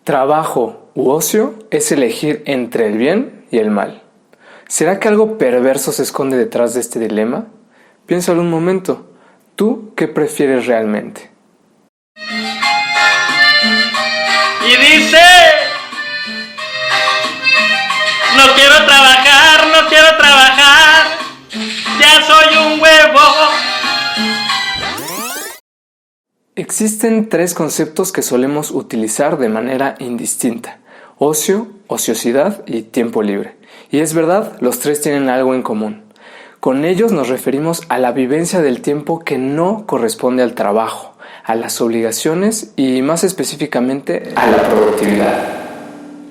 Trabajo u ocio es elegir entre el bien y el mal. ¿Será que algo perverso se esconde detrás de este dilema? Piénsalo un momento. ¿Tú qué prefieres realmente? Y dice: no quiero trabajar, ya soy un huevo. Existen tres conceptos que solemos utilizar de manera indistinta: ocio, ociosidad y tiempo libre. Y es verdad, los tres tienen algo en común. Con ellos nos referimos a la vivencia del tiempo que no corresponde al trabajo, a las obligaciones y más específicamente a la productividad.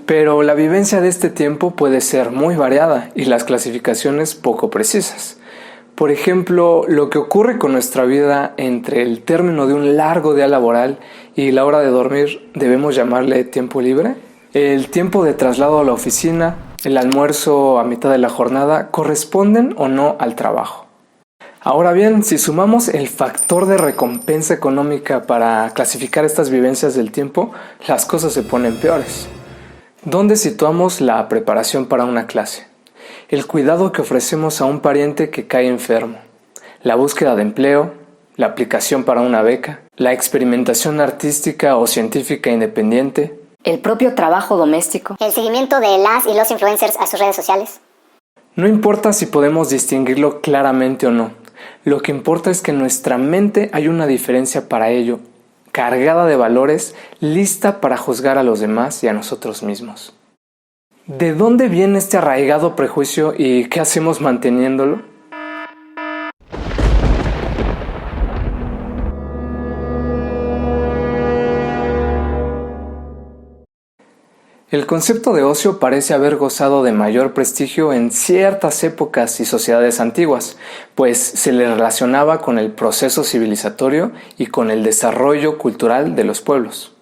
Pero la vivencia de este tiempo puede ser muy variada y las clasificaciones poco precisas. Por ejemplo, lo que ocurre con nuestra vida entre el término de un largo día laboral y la hora de dormir, ¿debemos llamarle tiempo libre? El tiempo de traslado a la oficina, el almuerzo a mitad de la jornada, ¿corresponden o no al trabajo? Ahora bien, si sumamos el factor de recompensa económica para clasificar estas vivencias del tiempo, las cosas se ponen peores. ¿Dónde situamos la preparación para una clase? El cuidado que ofrecemos a un pariente que cae enfermo, la búsqueda de empleo, la aplicación para una beca, la experimentación artística o científica independiente, el propio trabajo doméstico, el seguimiento de las y los influencers a sus redes sociales. No importa si podemos distinguirlo claramente o no, lo que importa es que en nuestra mente hay una diferencia para ello, cargada de valores, lista para juzgar a los demás y a nosotros mismos. ¿De dónde viene este arraigado prejuicio y qué hacemos manteniéndolo? El concepto de ocio parece haber gozado de mayor prestigio en ciertas épocas y sociedades antiguas, pues se le relacionaba con el proceso civilizatorio y con el desarrollo cultural de los pueblos.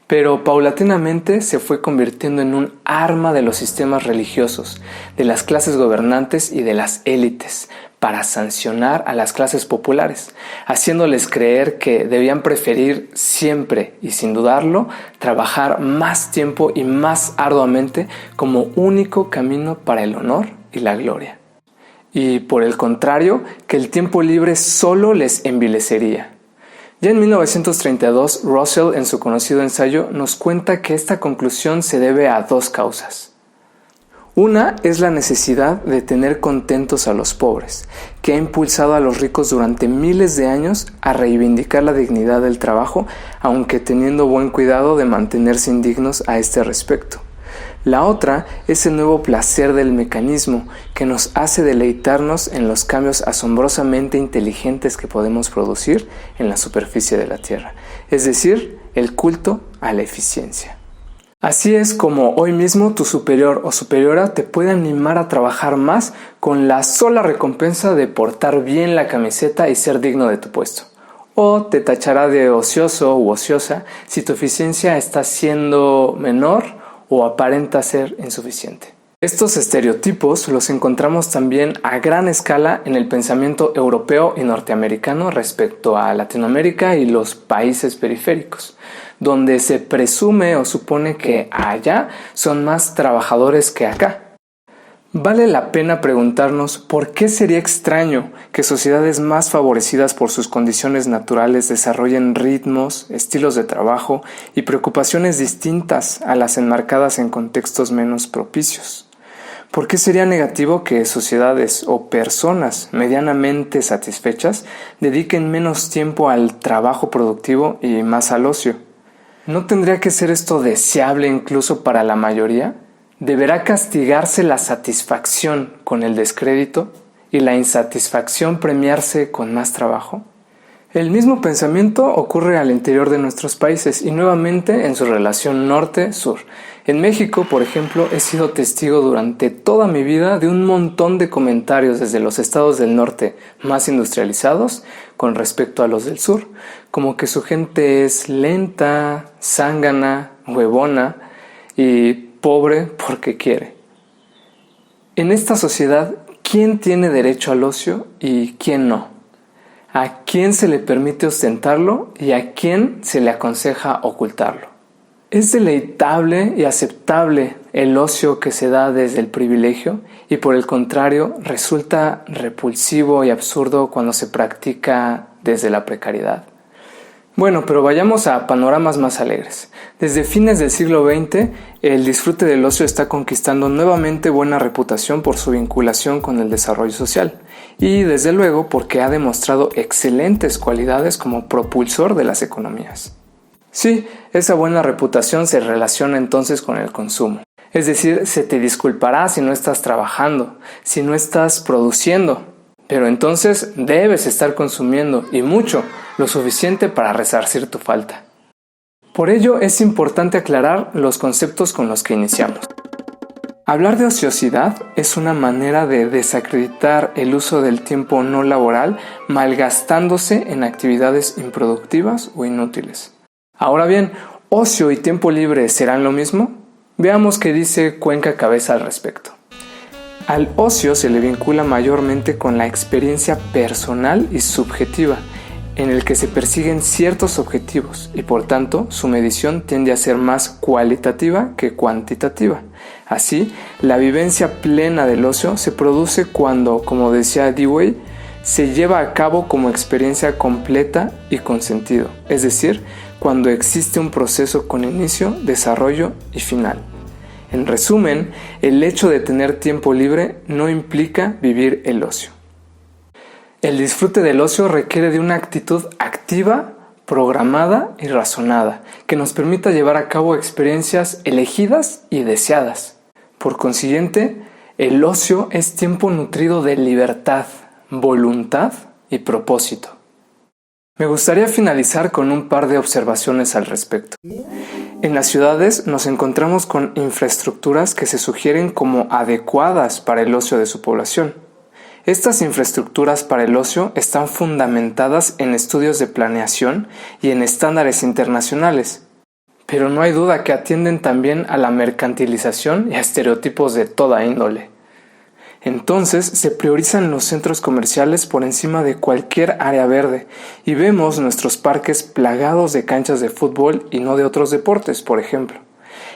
Pero paulatinamente se fue convirtiendo en un arma de los sistemas religiosos, de las clases gobernantes y de las élites, para sancionar a las clases populares, haciéndoles creer que debían preferir siempre y sin dudarlo trabajar más tiempo y más arduamente como único camino para el honor y la gloria. Y por el contrario, que el tiempo libre solo les envilecería. Ya en 1932, Russell, en su conocido ensayo, nos cuenta que esta conclusión se debe a dos causas. Una es la necesidad de tener contentos a los pobres, que ha impulsado a los ricos durante miles de años a reivindicar la dignidad del trabajo, aunque teniendo buen cuidado de mantenerse indignos a este respecto. La otra es el nuevo placer del mecanismo, que nos hace deleitarnos en los cambios asombrosamente inteligentes que podemos producir en la superficie de la Tierra, es decir, el culto a la eficiencia. Así es como hoy mismo tu superior o superiora te puede animar a trabajar más con la sola recompensa de portar bien la camiseta y ser digno de tu puesto. O te tachará de ocioso u ociosa si tu eficiencia está siendo menor o aparenta ser insuficiente. Estos estereotipos los encontramos también a gran escala en el pensamiento europeo y norteamericano respecto a Latinoamérica y los países periféricos, donde se presume o supone que allá son más trabajadores que acá. Vale la pena preguntarnos por qué sería extraño que sociedades más favorecidas por sus condiciones naturales desarrollen ritmos, estilos de trabajo y preocupaciones distintas a las enmarcadas en contextos menos propicios. ¿Por qué sería negativo que sociedades o personas medianamente satisfechas dediquen menos tiempo al trabajo productivo y más al ocio? ¿No tendría que ser esto deseable incluso para la mayoría? ¿Deberá castigarse la satisfacción con el descrédito y la insatisfacción premiarse con más trabajo? El mismo pensamiento ocurre al interior de nuestros países y nuevamente en su relación norte-sur. En México, por ejemplo, he sido testigo durante toda mi vida de un montón de comentarios desde los estados del norte más industrializados con respecto a los del sur, como que su gente es lenta, zángana, huevona y pobre porque quiere. En esta sociedad, ¿quién tiene derecho al ocio y quién no? ¿A quién se le permite ostentarlo y a quién se le aconseja ocultarlo? Es deleitable y aceptable el ocio que se da desde el privilegio y por el contrario resulta repulsivo y absurdo cuando se practica desde la precariedad. Bueno, pero vayamos a panoramas más alegres. Desde fines del siglo XX, el disfrute del ocio está conquistando nuevamente buena reputación por su vinculación con el desarrollo social y desde luego porque ha demostrado excelentes cualidades como propulsor de las economías. Sí, esa buena reputación se relaciona entonces con el consumo. Es decir, se te disculpará si no estás trabajando, si no estás produciendo, pero entonces debes estar consumiendo y mucho, lo suficiente para resarcir tu falta. Por ello es importante aclarar los conceptos con los que iniciamos. Hablar de ociosidad es una manera de desacreditar el uso del tiempo no laboral malgastándose en actividades improductivas o inútiles. Ahora bien, ¿ocio y tiempo libre serán lo mismo? Veamos qué dice Cuenca Cabeza al respecto. Al ocio se le vincula mayormente con la experiencia personal y subjetiva, en el que se persiguen ciertos objetivos y por tanto su medición tiende a ser más cualitativa que cuantitativa. Así, la vivencia plena del ocio se produce cuando, como decía Dewey, se lleva a cabo como experiencia completa y con sentido, es decir, cuando existe un proceso con inicio, desarrollo y final. En resumen, el hecho de tener tiempo libre no implica vivir el ocio. El disfrute del ocio requiere de una actitud activa, programada y razonada, que nos permita llevar a cabo experiencias elegidas y deseadas. Por consiguiente, el ocio es tiempo nutrido de libertad, voluntad y propósito. Me gustaría finalizar con un par de observaciones al respecto. En las ciudades nos encontramos con infraestructuras que se sugieren como adecuadas para el ocio de su población. Estas infraestructuras para el ocio están fundamentadas en estudios de planeación y en estándares internacionales, pero no hay duda que atienden también a la mercantilización y a estereotipos de toda índole. Entonces se priorizan los centros comerciales por encima de cualquier área verde y vemos nuestros parques plagados de canchas de fútbol y no de otros deportes, por ejemplo.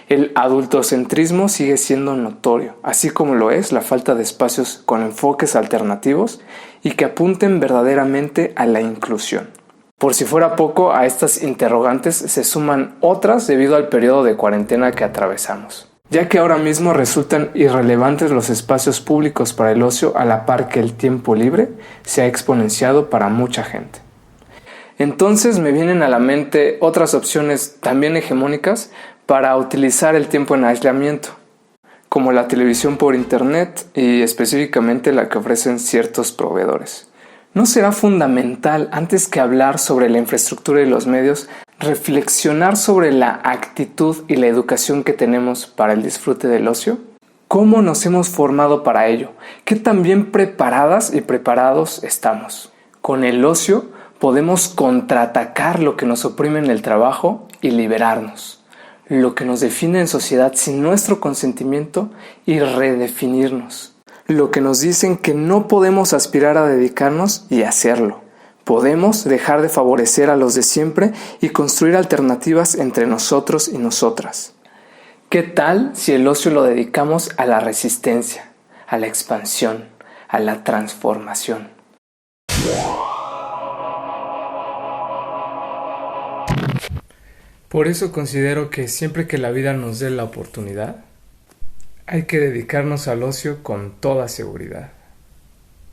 El adultocentrismo sigue siendo notorio, así como lo es la falta de espacios con enfoques alternativos y que apunten verdaderamente a la inclusión. Por si fuera poco, a estas interrogantes se suman otras debido al periodo de cuarentena que atravesamos, ya que ahora mismo resultan irrelevantes los espacios públicos para el ocio a la par que el tiempo libre se ha exponenciado para mucha gente. Entonces me vienen a la mente otras opciones también hegemónicas para utilizar el tiempo en aislamiento, como la televisión por internet y específicamente la que ofrecen ciertos proveedores. ¿No será fundamental, antes que hablar sobre la infraestructura y los medios, reflexionar sobre la actitud y la educación que tenemos para el disfrute del ocio? ¿Cómo nos hemos formado para ello? ¿Qué tan bien preparadas y preparados estamos? Con el ocio podemos contraatacar lo que nos oprime en el trabajo y liberarnos, lo que nos define en sociedad sin nuestro consentimiento y redefinirnos, lo que nos dicen que no podemos aspirar a dedicarnos y hacerlo. Podemos dejar de favorecer a los de siempre y construir alternativas entre nosotros y nosotras. ¿Qué tal si el ocio lo dedicamos a la resistencia, a la expansión, a la transformación? Por eso considero que siempre que la vida nos dé la oportunidad, hay que dedicarnos al ocio con toda seguridad.